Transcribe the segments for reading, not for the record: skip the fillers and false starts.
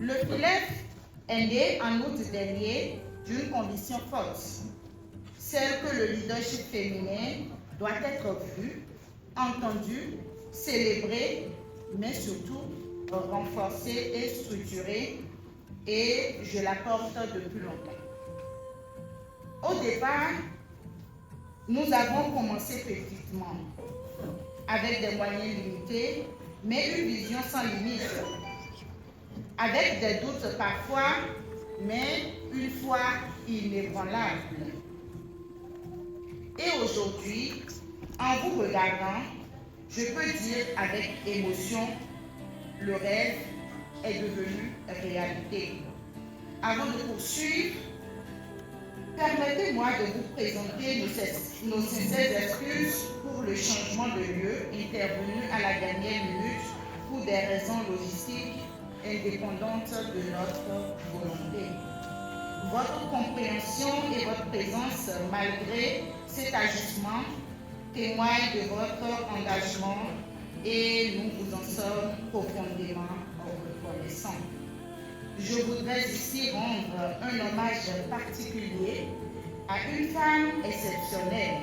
Le FILEF est né en août dernier d'une condition forte, celle que le leadership féminin doit être vu, entendu, célébré, mais surtout renforcé et structuré, et je la porte depuis longtemps. Au départ, nous avons commencé petitement, avec des moyens limités, mais une vision sans limite, avec des doutes parfois, mais une foi inébranlable. Et aujourd'hui, en vous regardant, je peux dire avec émotion, le rêve est devenu réalité. Avant de poursuivre, permettez-moi de vous présenter nos sincères excuses pour le changement de lieu intervenu à la dernière minute pour des raisons logistiques indépendantes de notre volonté. Votre compréhension et votre présence malgré cet ajustement témoignent de votre engagement et nous vous en sommes profondément reconnaissants. Je voudrais ici rendre un hommage particulier à une femme exceptionnelle,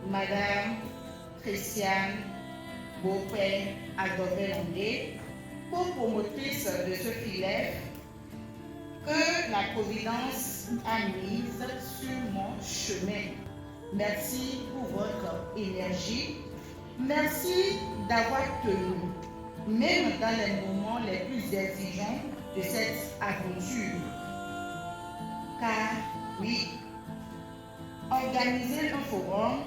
Madame Christiane Beaupré-Adoré-Landé, co-promotrice de ce FILEF que la Providence a mise sur mon chemin. Merci pour votre énergie. Merci d'avoir tenu, même dans les moments les plus exigeants de cette aventure. Car oui, organiser un forum,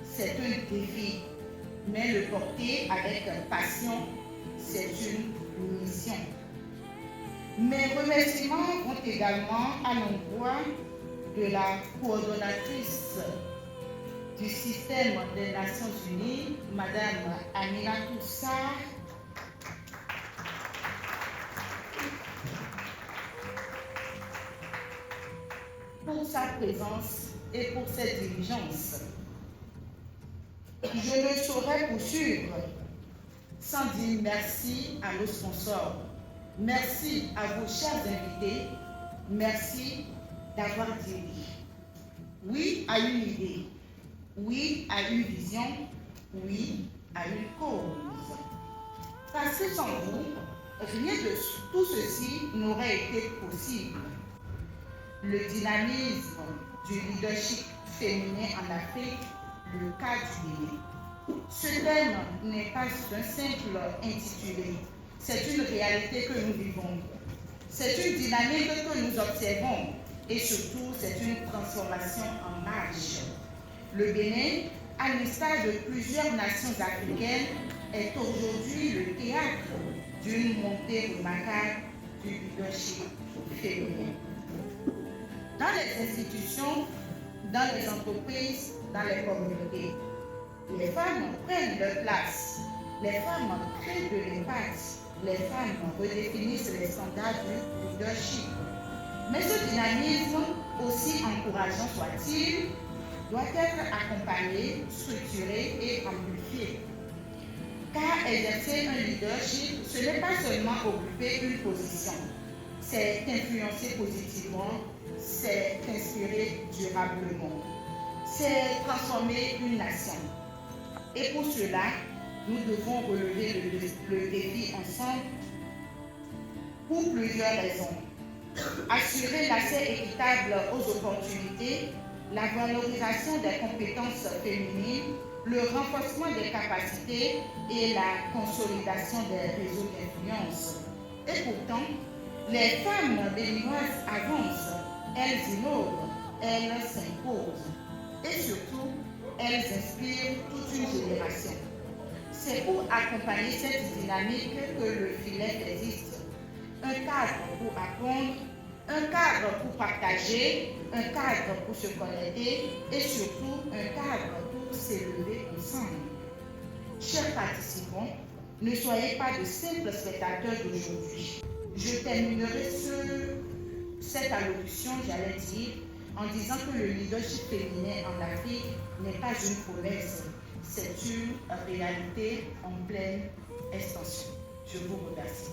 c'est un défi, mais le porter avec passion, c'est une mission. Mes remerciements vont également à l'endroit de la coordonnatrice du système des Nations Unies, Madame Aminatou Sarr, pour sa présence et pour cette diligence. Je ne saurais poursuivre sans dire merci à nos sponsors. Merci à vos chers invités. Merci d'avoir dit oui. Oui à une idée. Oui à une vision. Oui à une cause. Parce que sans vous, rien de tout ceci n'aurait été possible. Le dynamisme du leadership féminin en Afrique, le cas du Bénin. Ce thème n'est pas un simple intitulé, c'est une réalité que nous vivons. C'est une dynamique que nous observons et surtout c'est une transformation en marche. Le Bénin, à l'instar de plusieurs nations africaines, est aujourd'hui le théâtre d'une montée remarquable du leadership féminin. Dans les institutions, dans les entreprises, dans les communautés, les femmes prennent leur place, les femmes créent de l'impact, les femmes redéfinissent les standards du leadership. Mais ce dynamisme, aussi encourageant soit-il, doit être accompagné, structuré et amplifié. Car exercer un leadership, ce n'est pas seulement occuper une position, c'est influencer positivement, c'est inspirer durablement, c'est transformer une nation. Et pour cela, nous devons relever le défi ensemble pour plusieurs raisons. Assurer l'accès équitable aux opportunités, la valorisation des compétences féminines, le renforcement des capacités et la consolidation des réseaux d'influence. Et pourtant, les femmes béninoises avancent, elles innovent, elles s'imposent et surtout, elles inspirent toute une génération. C'est pour accompagner cette dynamique que le FILEF existe. Un cadre pour apprendre, un cadre pour partager, un cadre pour se connecter et surtout un cadre pour s'élever ensemble. Chers participants, ne soyez pas de simples spectateurs d'aujourd'hui. Je terminerai cette allocution, j'allais dire, en disant que le leadership féminin en Afrique n'est pas une promesse, c'est une réalité en pleine extension. Je vous remercie.